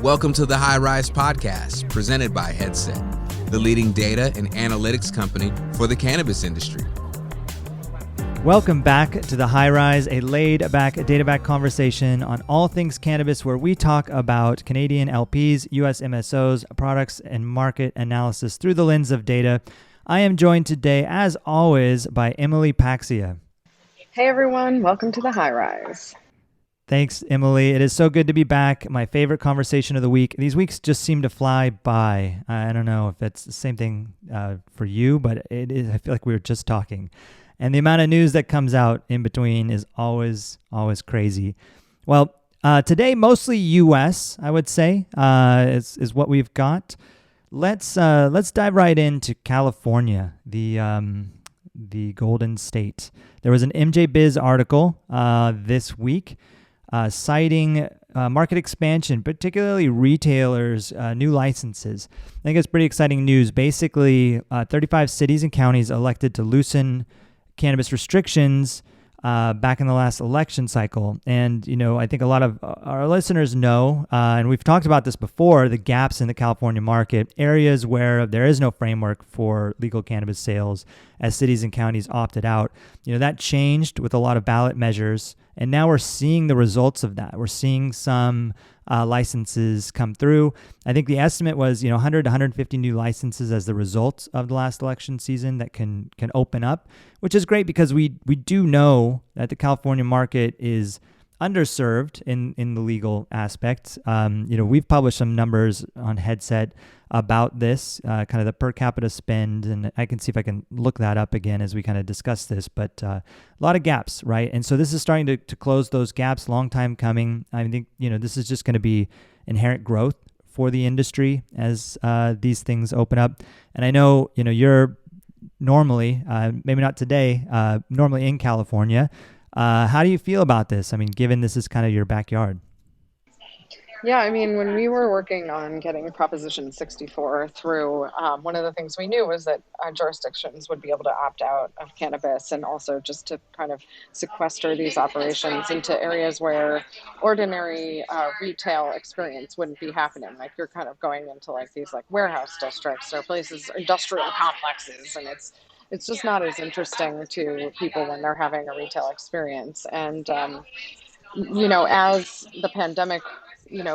Welcome to the High Rise Podcast, presented by Headset, the leading data and analytics company for the cannabis industry. Welcome back to the High Rise, a laid-back, data-back conversation on all things cannabis, where we talk about Canadian LPs, U.S. MSOs, products, and market analysis through the lens of data. I am joined today, as always, by Emily Paxia. Hey everyone, welcome to the High Rise. Thanks, Emily. It is so good to be back. My favorite conversation of the week. These weeks just seem to fly by. I don't know if it's the same thing for you, but it is. I feel like we were just talking. And the amount of news that comes out in between is always crazy. Well, today, mostly U.S., I would say, is what we've got. Let's dive right into California, the Golden State. There was an MJ article this week citing market expansion, particularly retailers' new licenses. I think it's pretty exciting news. Basically, 35 cities and counties elected to loosen cannabis restrictions back in the last election cycle. And, you know, I think a lot of our listeners know, and we've talked about this before, the gaps in the California market, areas where there is no framework for legal cannabis sales as cities and counties opted out. You know, that changed with a lot of ballot measures. And now we're seeing the results of that. We're seeing some licenses come through. I think the estimate was, 100 to 150 new licenses as the result of the last election season that can open up, which is great because we do know that the California market is underserved in the legal aspect. We've published some numbers on Headset about this, kind of the per capita spend, and I can see if I can look that up again as we kind of discuss this, but a lot of gaps, right? And so this is starting to close those gaps, long time coming. I think, this is just going to be inherent growth for the industry as these things open up. And I know, you're normally, maybe not today, normally in California. How do you feel about this? I mean, given this is kind of your backyard. Yeah, I mean, when we were working on getting Proposition 64 through, one of the things we knew was that jurisdictions would be able to opt out of cannabis, and also just to kind of sequester these operations into areas where ordinary retail experience wouldn't be happening. Like, you're kind of going into like these like warehouse districts or places, industrial complexes, and it's just not as interesting to people when they're having a retail experience. And as the pandemic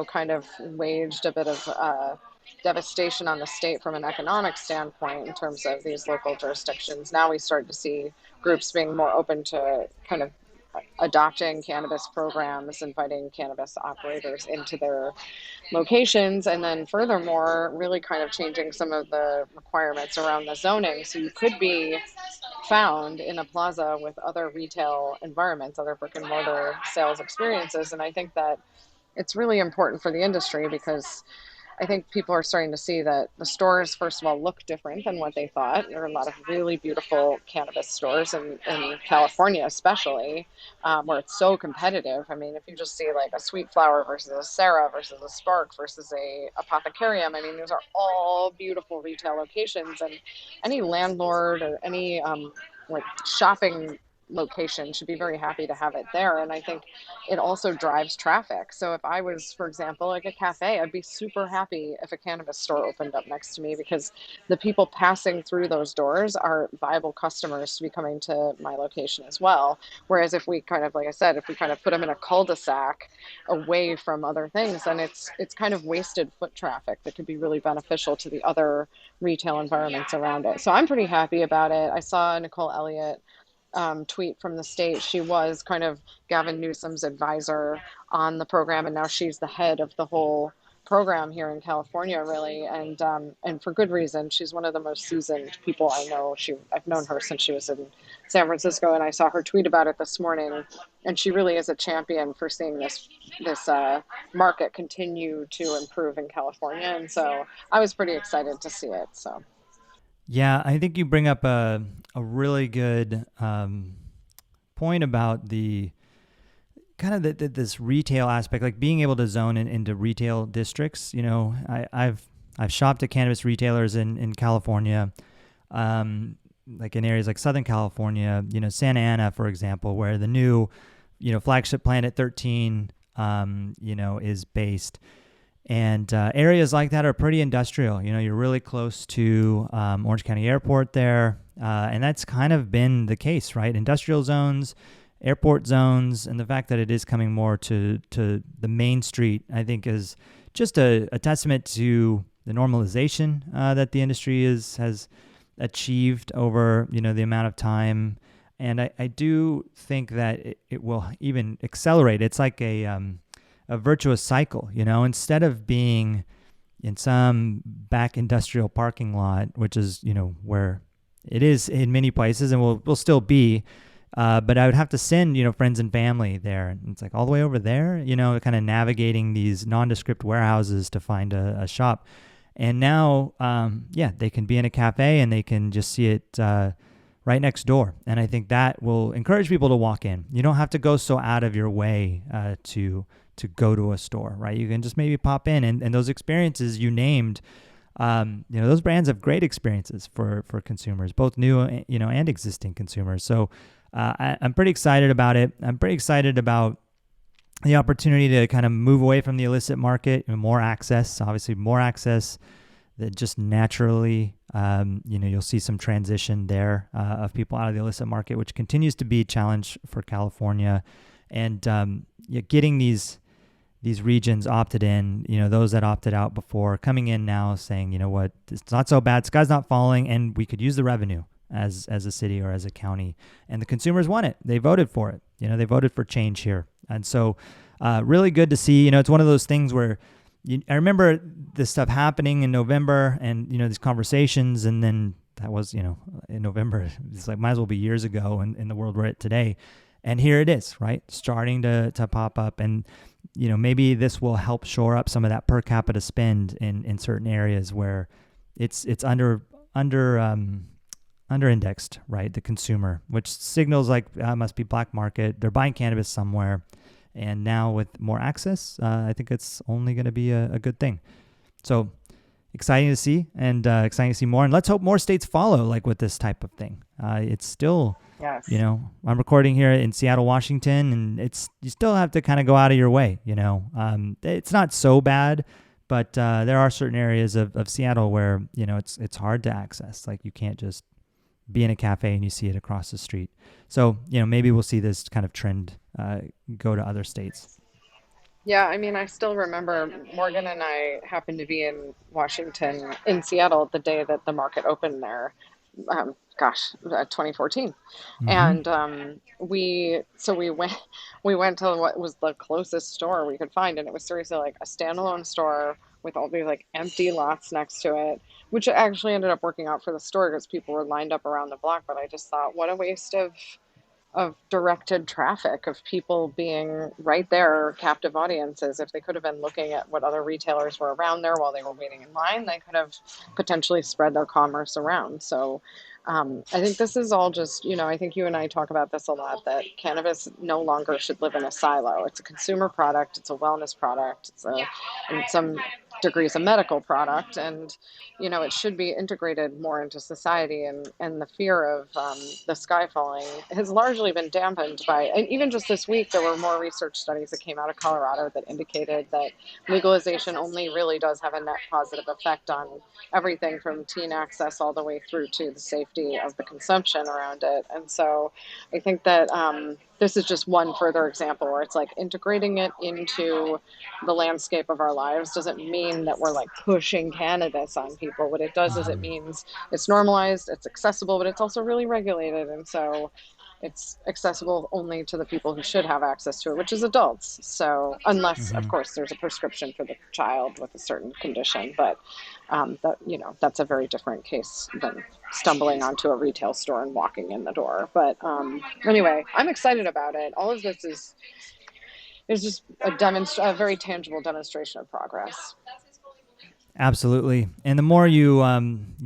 kind of waged a bit of devastation on the state from an economic standpoint in terms of these local jurisdictions, now we start to see groups being more open to kind of adopting cannabis programs, inviting cannabis operators into their locations, and then furthermore, really kind of changing some of the requirements around the zoning. So you could be found in a plaza with other retail environments, other brick and mortar sales experiences. And I think that it's really important for the industry because I think people are starting to see that the stores, first of all, look different than what they thought. There are a lot of really beautiful cannabis stores in California, especially, where it's so competitive. I mean, if you just see like a Sweet Flower versus a Sarah versus a Spark versus a Apothecarium, I mean, those are all beautiful retail locations, and any landlord or any like shopping location should be very happy to have it there. And I think it also drives traffic. So if I was, for example, like a cafe, I'd be super happy if a cannabis store opened up next to me, because the people passing through those doors are viable customers to be coming to my location as well. Whereas if we kind of, like I said, if we kind of put them in a cul-de-sac away from other things, then it's kind of wasted foot traffic that could be really beneficial to the other retail environments around it. So I'm pretty happy about it. I saw Nicole Elliott tweet from the state. She was kind of Gavin Newsom's advisor on the program, and now she's the head of the whole program here in California, really, and for good reason. She's one of the most seasoned people I know. I've known her since she was in San Francisco, and I saw her tweet about it this morning, and she really is a champion for seeing this market continue to improve in California, and so I was pretty excited to see it. So. Yeah, I think you bring up a really good point about the kind of this retail aspect, like being able to zone into retail districts. I've shopped at cannabis retailers in California, like in areas like Southern California, Santa Ana, for example, where the new, flagship Planet 13, is based. And areas like that are pretty industrial. You're really close to Orange County Airport there. And that's kind of been the case, right? Industrial zones, airport zones, and the fact that it is coming more to the main street, I think is just a testament to the normalization that the industry has achieved over, the amount of time. And I do think that it will even accelerate. It's like a virtuous cycle, instead of being in some back industrial parking lot, which is, where it is in many places and will still be. But I would have to send, friends and family there. And it's like all the way over there, kind of navigating these nondescript warehouses to find a shop. And now, they can be in a cafe and they can just see it right next door. And I think that will encourage people to walk in. You don't have to go so out of your way to go to a store, right? You can just maybe pop in, and those experiences you named, those brands have great experiences for consumers, both new, and existing consumers. So I'm pretty excited about it. I'm pretty excited about the opportunity to kind of move away from the illicit market and more access, that just naturally, you'll see some transition there of people out of the illicit market, which continues to be a challenge for California. And getting these regions opted in, those that opted out before, coming in now saying, you know what, it's not so bad, sky's not falling, and we could use the revenue as a city or as a county. And the consumers want it. They voted for it. They voted for change here. And so really good to see. It's one of those things where I remember this stuff happening in November and, these conversations, and then that was, in November. It's like might as well be years ago in the world we're at today. And here it is, right? Starting to pop up. And, maybe this will help shore up some of that per capita spend in certain areas where it's under indexed, right? The consumer, which signals like must be black market. They're buying cannabis somewhere. And now with more access, I think it's only going to be a good thing. So exciting to see, and exciting to see more. And let's hope more states follow, like with this type of thing. It's still, Yes. I'm recording here in Seattle, Washington, and you still have to kind of go out of your way. It's not so bad, but there are certain areas of Seattle where it's hard to access. Like you can't just be in a cafe and you see it across the street. So maybe we'll see this kind of trend go to other states. Yeah, I mean, I still remember Morgan and I happened to be in Washington, in Seattle, the day that the market opened there. 2014. Mm-hmm. And we went to what was the closest store we could find, and it was seriously like a standalone store with all these like empty lots next to it, which actually ended up working out for the store because people were lined up around the block. But I just thought, what a waste of directed traffic, of people being right there, captive audiences. If they could have been looking at what other retailers were around there while they were waiting in line, they could have potentially spread their commerce around. So I think this is all just, I think you and I talk about this a lot, that cannabis no longer should live in a silo. It's a consumer product. It's a wellness product. In some degrees, a medical product. And, it should be integrated more into society. And the fear of the sky falling has largely been dampened by, and even just this week, there were more research studies that came out of Colorado that indicated that legalization only really does have a net positive effect on everything from teen access all the way through to the safety of the consumption around it. And so I think that this is just one further example where it's like integrating it into the landscape of our lives doesn't mean that we're like pushing cannabis on people. What it does is it means it's normalized, it's accessible, but it's also really regulated. And so it's accessible only to the people who should have access to it, which is adults. So unless, of course, there's a prescription for the child with a certain condition, but that's a very different case than stumbling onto a retail store and walking in the door. But anyway, I'm excited about it. All of this is just a very tangible demonstration of progress. Absolutely. And the more you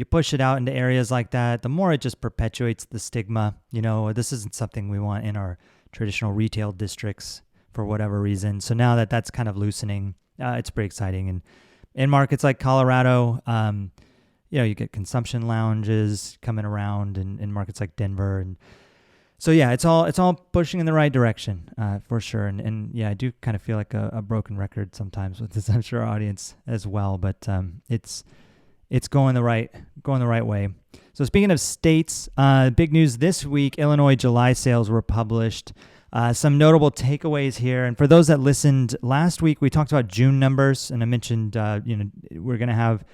push it out into areas like that, the more it just perpetuates the stigma. This isn't something we want in our traditional retail districts for whatever reason. So now that that's kind of loosening, it's pretty exciting. And in markets like Colorado, you get consumption lounges coming around, and in markets like Denver and So yeah, it's all pushing in the right direction for sure. And yeah, I do kind of feel like a broken record sometimes with this, I'm sure, audience as well. But it's going the right way. So speaking of states, big news this week: Illinois July sales were published. Some notable takeaways here, and for those that listened last week, we talked about June numbers, and I mentioned we're going to have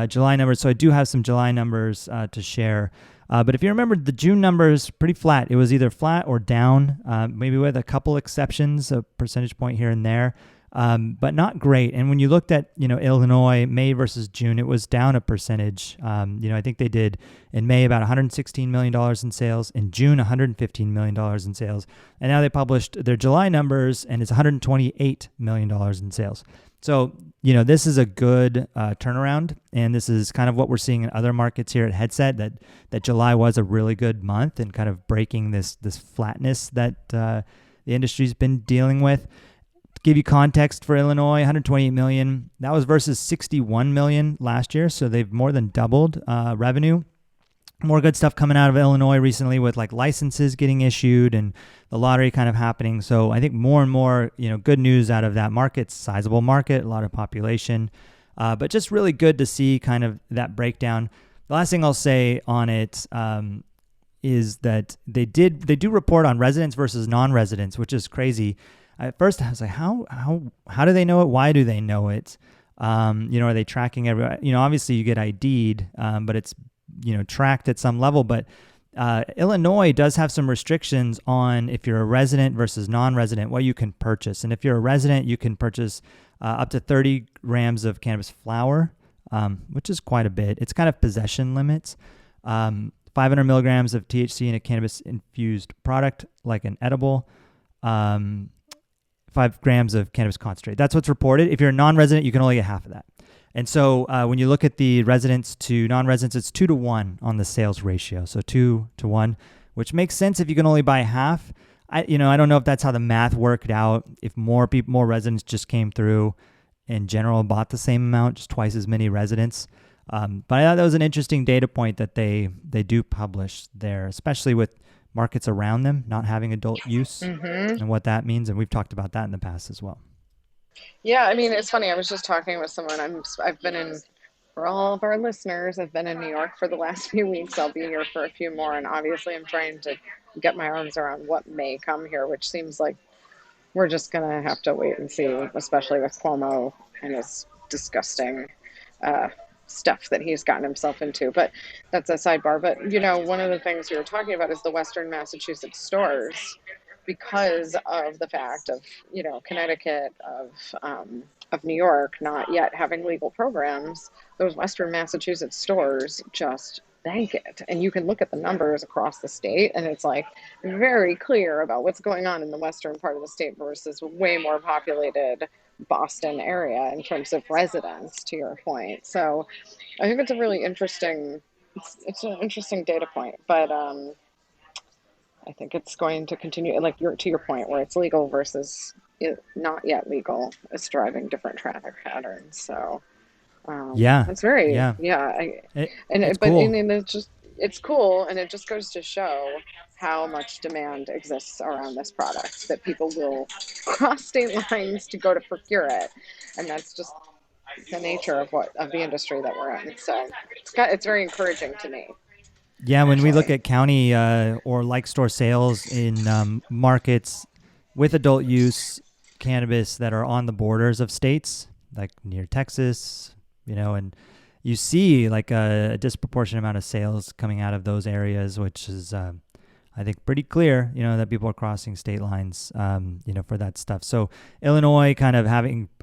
July numbers. So I do have some July numbers to share. But if you remember, the June numbers pretty flat. It was either flat or down, maybe with a couple exceptions, a percentage point here and there, but not great. And when you looked at Illinois May versus June, it was down a percentage. I think they did in May about $116 million in sales, in June $115 million in sales, and now they published their July numbers, and it's $128 million in sales. So, this is a good turnaround, and this is kind of what we're seeing in other markets here at Headset, that July was a really good month and kind of breaking this flatness that the industry's been dealing with. To give you context for Illinois, $128 million, that was versus $61 million last year, so they've more than doubled revenue. More good stuff coming out of Illinois recently with like licenses getting issued and the lottery kind of happening. So I think more and more, good news out of that market. It's a sizable market, a lot of population, but just really good to see kind of that breakdown. The last thing I'll say on it is that they do report on residents versus non-residents, which is crazy. At first I was like, how do they know it? Why do they know it? Are they tracking everybody? Obviously you get ID'd, but it's tracked at some level, but Illinois does have some restrictions on if you're a resident versus non-resident, what you can purchase. And if you're a resident, you can purchase up to 30 grams of cannabis flower, which is quite a bit. It's kind of possession limits. 500 milligrams of THC in a cannabis-infused product, like an edible. 5 grams of cannabis concentrate. That's what's reported. If you're a non-resident, you can only get half of that. And so when you look at the residents to non-residents, it's 2-to-1 on the sales ratio. So 2-to-1, which makes sense if you can only buy half. I don't know if that's how the math worked out. If more residents just came through in general, bought the same amount, just twice as many residents. But I thought that was an interesting data point that they do publish there, especially with markets around them not having adult use and what that means. And we've talked about that in the past as well. Yeah, I mean, it's funny. I was just talking with someone. I've been in, for all of our listeners, I've been in New York for the last few weeks. I'll be here for a few more. And obviously I'm trying to get my arms around what may come here, which seems like we're just going to have to wait and see, especially with Cuomo and his disgusting stuff that he's gotten himself into. But that's a sidebar. But, one of the things we were talking about is the Western Massachusetts stores, because of the fact of, Connecticut, of New York not yet having legal programs. Those Western Massachusetts stores just bank it. And you can look at the numbers across the state, and it's like very clear about what's going on in the western part of the state versus way more populated Boston area in terms of residents, to your point. So I think it's a really interesting, it's an interesting data point, but I think it's going to continue, like to your point, where it's legal versus not yet legal. It's driving different traffic patterns. So it's very it's cool. It's cool, and it just goes to show how much demand exists around this product, that people will cross state lines to go to procure it, and that's just the nature of the industry that we're in. So it's very encouraging to me. Yeah, when we look at county or like store sales in markets with adult use cannabis that are on the borders of states, like near Texas, and you see like a disproportionate amount of sales coming out of those areas, which is, I think, pretty clear, that people are crossing state lines, for that stuff. So Illinois kind of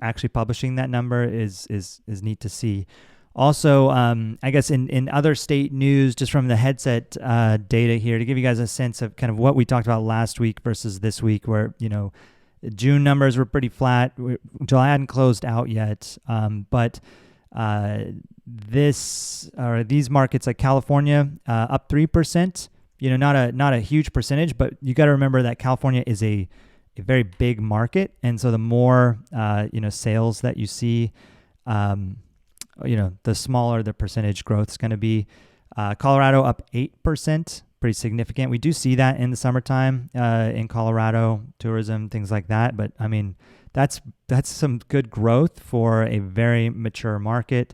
actually publishing that number is neat to see. Also, I guess in other state news, just from the Headset data here, to give you guys a sense of kind of what we talked about last week versus this week, where, June numbers were pretty flat. July hadn't closed out yet, but these markets like California up 3%, not a huge percentage, but you got to remember that California is a very big market. And so the more, sales that you see, the smaller the percentage growth is going to be. Colorado up 8%, pretty significant. We do see that in the summertime in Colorado, tourism, things like that. But I mean, that's some good growth for a very mature market.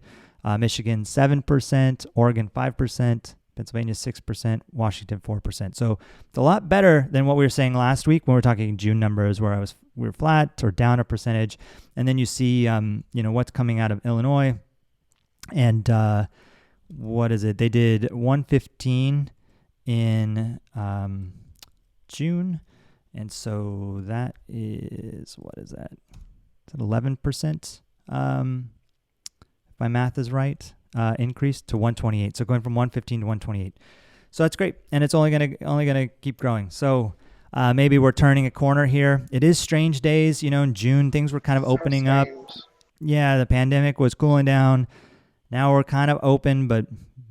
Michigan 7%, Oregon 5%, Pennsylvania 6%, Washington 4%. So it's a lot better than what we were saying last week when we were talking June numbers, where we were flat or down a percentage. And then you see what's coming out of Illinois, and what is it? They did 115 in June, and so that is, what is that? Is it 11%? If my math is right, increase to 128. So going from 115 to 128. So that's great, and it's only gonna keep growing. So maybe we're turning a corner here. It is strange days, in June things were kind of opening up. Yeah, the pandemic was cooling down. Now we're kind of open, but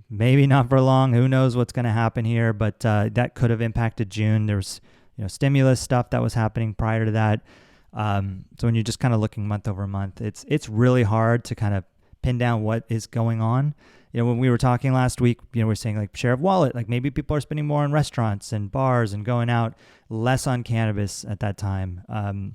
maybe not for long. Who knows what's going to happen here? But that could have impacted June. There was, stimulus stuff that was happening prior to that. So when you're just kind of looking month over month, it's really hard to kind of pin down what is going on. When we were talking last week, we were saying like share of wallet, like maybe people are spending more on restaurants and bars and going out, less on cannabis at that time.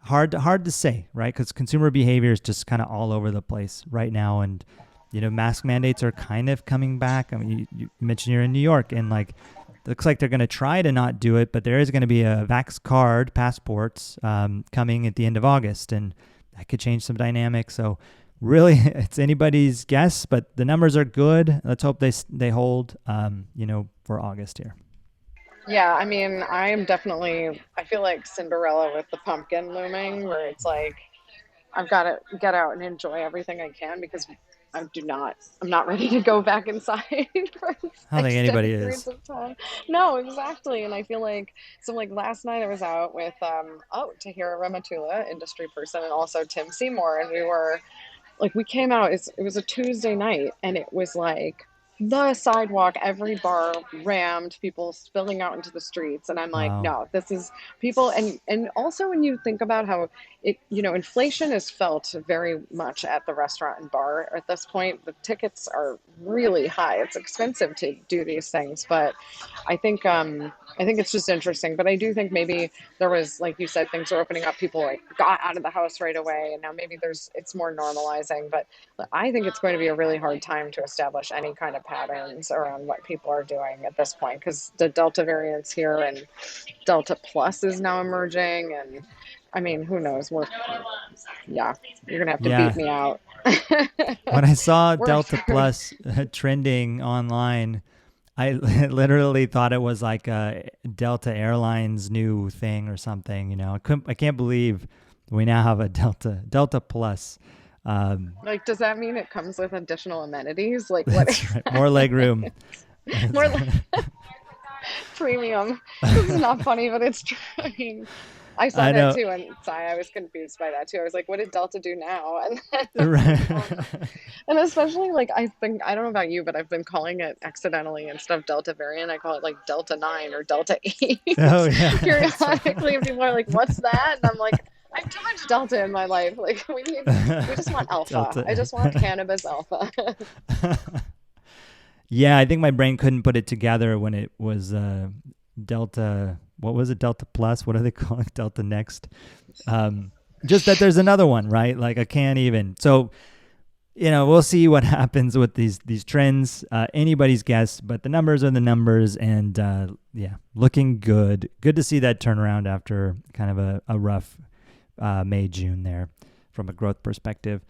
Hard to say, right? Because consumer behavior is just kind of all over the place right now, and mask mandates are kind of coming back. I mean, you mentioned you're in New York, and like, it looks like they're going to try to not do it, but there is going to be a vax card, passports, coming at the end of August, and that could change some dynamics. So really, it's anybody's guess, but the numbers are good. Let's hope they hold, for August here. Yeah, I mean, I feel like Cinderella with the pumpkin looming, where it's like, I've got to get out and enjoy everything I can, because I'm not ready to go back inside for I don't think anybody is. No, exactly. And I feel like, last night I was out with, Tahira Ramatula, industry person, and also Tim Seymour. And we came out, it was a Tuesday night, and it was like the sidewalk, every bar rammed, people spilling out into the streets. And I'm like, Wow. no, this is people. And also when you think about how inflation is felt very much at the restaurant and bar at this point, the tickets are really high. It's expensive to do these things, but I think it's just interesting. But I do think maybe there was, like you said, things are opening up. People like got out of the house right away, and now maybe it's more normalizing. But I think it's going to be a really hard time to establish any kind of patterns around what people are doing at this point, because the Delta variant's here, and Delta Plus is now emerging, and I mean, who knows? You're gonna have to beat me out. When I saw Delta Plus trending online, I literally thought it was like a Delta Airlines new thing or something. I can't believe we now have a Delta Plus. Does that mean it comes with additional amenities? Like what? That's right. More leg room. More premium. This is not funny, but it's true. I mean, I saw that too, and I was confused by that too. I was like, what did Delta do now? And especially I don't know about you, but I've been calling it accidentally, instead of Delta variant, I call it like Delta 9 or Delta 8. Oh, yeah. Periodically, and people are like, what's that? And I'm like, I have too much Delta in my life. Like we just want alpha. Delta. I just want cannabis alpha. Yeah, I think my brain couldn't put it together when it was Delta. What was it? Delta Plus? What are they calling it? Delta Next? Just that there's another one, right? Like I can't even. So, we'll see what happens with these trends. Anybody's guess, but the numbers are the numbers, and looking good. Good to see that turnaround after kind of a rough May, June there from a growth perspective.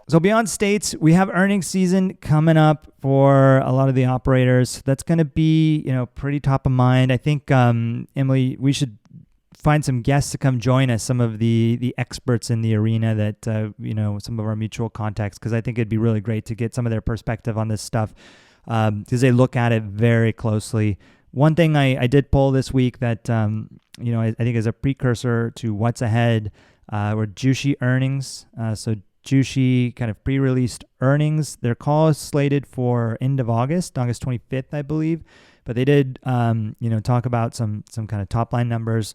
So beyond states, we have earnings season coming up for a lot of the operators. That's going to be, pretty top of mind. I think, Emily, we should find some guests to come join us, some of the experts in the arena that, some of our mutual contacts, because I think it'd be really great to get some of their perspective on this stuff, because they look at it very closely. One thing I did pull this week that, I think is a precursor to what's ahead, were Jushi earnings. So Jushi kind of pre-released earnings. Their call is slated for end of August 25th, I believe. But they did, talk about some kind of top line numbers,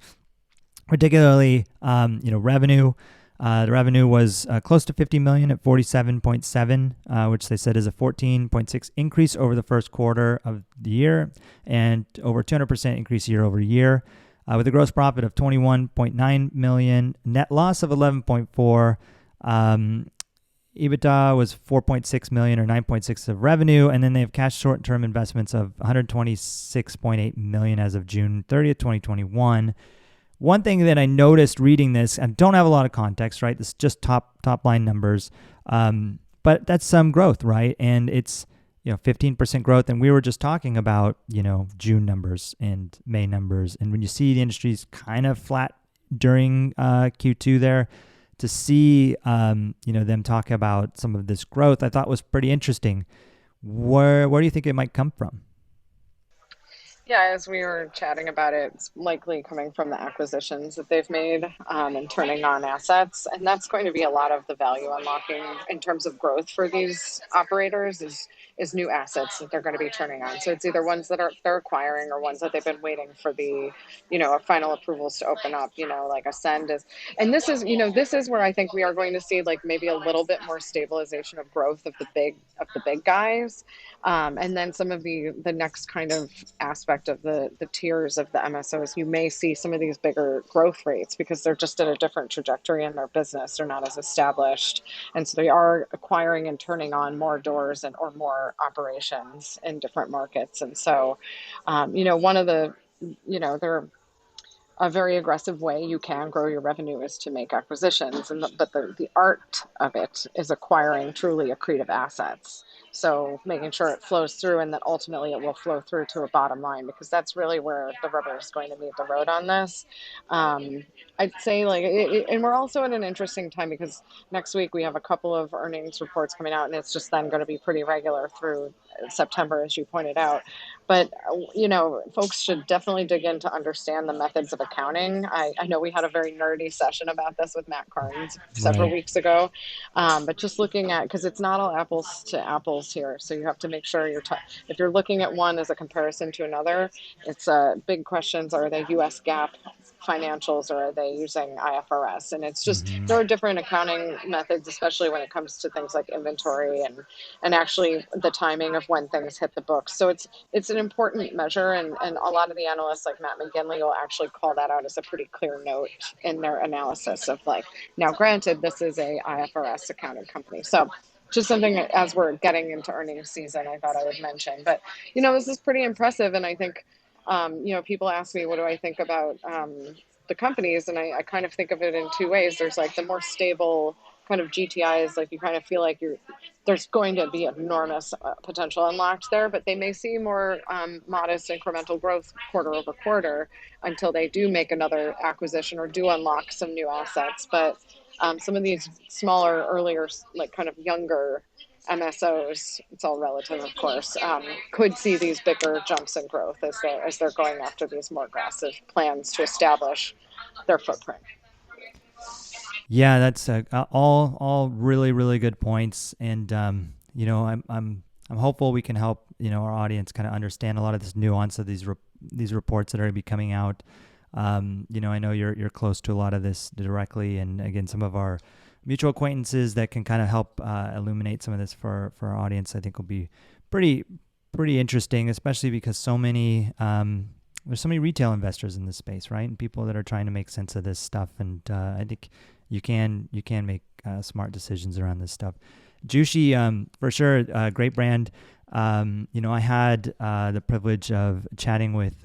particularly, revenue. The revenue was close to 50 million at 47.7, which they said is a 14.6 increase over the first quarter of the year and over 200% increase year over year, with a gross profit of 21.9 million, net loss of 11.4. EBITDA was 4.6 million or 9.6 of revenue, and then they have cash short-term investments of 126.8 million as of June 30th, 2021. One thing that I noticed reading this, and don't have a lot of context, right? This is just top line numbers, but that's some growth, right? And it's 15% growth, and we were just talking about June numbers and May numbers, and when you see the industry's kind of flat during Q2 there, to see them talk about some of this growth, I thought was pretty interesting. Where do you think it might come from? Yeah, as we were chatting about it, it's likely coming from the acquisitions that they've made and turning on assets. And that's going to be a lot of the value unlocking in terms of growth for these operators is new assets that they're going to be turning on. So it's either ones that they're acquiring or ones that they've been waiting for the, final approvals to open up, like Ascend is. And this is where I think we are going to see like maybe a little bit more stabilization of growth of the big guys. And then some of the next kind of aspect of the tiers of the MSOs, you may see some of these bigger growth rates because they're just at a different trajectory in their business. They're not as established. And so they are acquiring and turning on more doors or more operations in different markets. And so, one of the, they're a very aggressive way you can grow your revenue is to make acquisitions. But the art of it is acquiring truly accretive assets. So making sure it flows through and that ultimately it will flow through to a bottom line, because that's really where the rubber is going to meet the road on this. I'd say and we're also at an interesting time because next week we have a couple of earnings reports coming out, and it's just then going to be pretty regular through September, as you pointed out. But, folks should definitely dig in to understand the methods of accounting. I know we had a very nerdy session about this with Matt Carnes several weeks ago, but just looking at, because it's not all apples to apples here. So you have to make sure if you're looking at one as a comparison to another, it's big questions. Are they US GAAP financials or are they using IFRS? And it's just, there are different accounting methods, especially when it comes to things like inventory and actually the timing of when things hit the books. So it's an important measure, and a lot of the analysts like Matt McGinley will actually call that out as a pretty clear note in their analysis of now granted, this is a IFRS accounting company. So just something that, as we're getting into earnings season, I thought I would mention. But, this is pretty impressive. And I think, people ask me, what do I think about the companies? And I kind of think of it in two ways. There's the more stable kind of GTIs, you kind of feel like there's going to be enormous potential unlocked there, but they may see more modest incremental growth quarter over quarter until they do make another acquisition or do unlock some new assets. But some of these smaller, earlier, kind of younger MSOs, it's all relative, of course, could see these bigger jumps in growth as they're going after these more aggressive plans to establish their footprint. Yeah, that's all really, really good points. And, I'm hopeful we can help, our audience kind of understand a lot of this nuance of these reports that are going to be coming out. I know you're close to a lot of this directly. And again, some of our mutual acquaintances that can kind of help illuminate some of this for our audience, I think will be pretty interesting, especially because there's so many retail investors in this space, right? And people that are trying to make sense of this stuff. And I think you can make smart decisions around this stuff. Jushi, for sure, great brand. I had the privilege of chatting with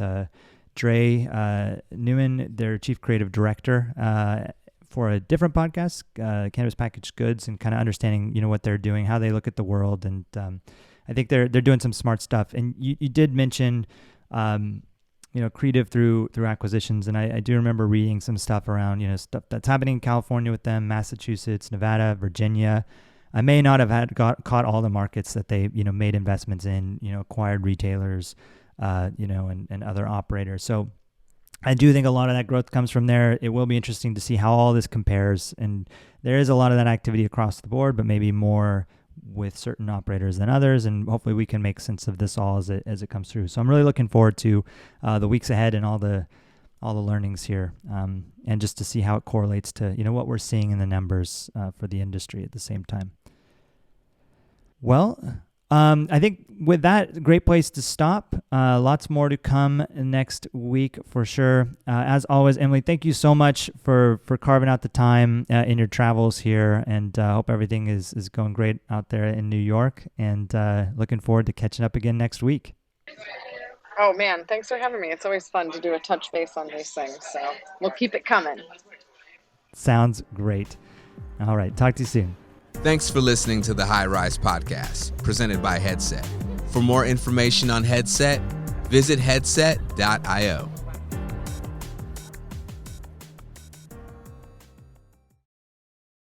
Dre Newman, their chief creative director, for a different podcast, Cannabis Packaged Goods, and kind of understanding, what they're doing, how they look at the world. And I think they're doing some smart stuff. And you did mention, creative through acquisitions. And I do remember reading some stuff around, stuff that's happening in California with them, Massachusetts, Nevada, Virginia. I may not have caught all the markets that they, made investments in, acquired retailers, and other operators. So I do think a lot of that growth comes from there. It will be interesting to see how all this compares. And there is a lot of that activity across the board, but maybe more with certain operators than others. And hopefully we can make sense of this all as it comes through. So I'm really looking forward to the weeks ahead and all the learnings here. And and just to see how it correlates to, what we're seeing in the numbers for the industry at the same time. Well, I think with that, great place to stop. Lots more to come next week for sure. As always, Emily, thank you so much for carving out the time in your travels here, and hope everything is going great out there in New York, and looking forward to catching up again next week. Oh man, thanks for having me. It's always fun to do a touch base on these things, so we'll keep it coming. Sounds great. All right, talk to you soon. Thanks for listening to the High Rise Podcast, presented by Headset. For more information on Headset, visit headset.io.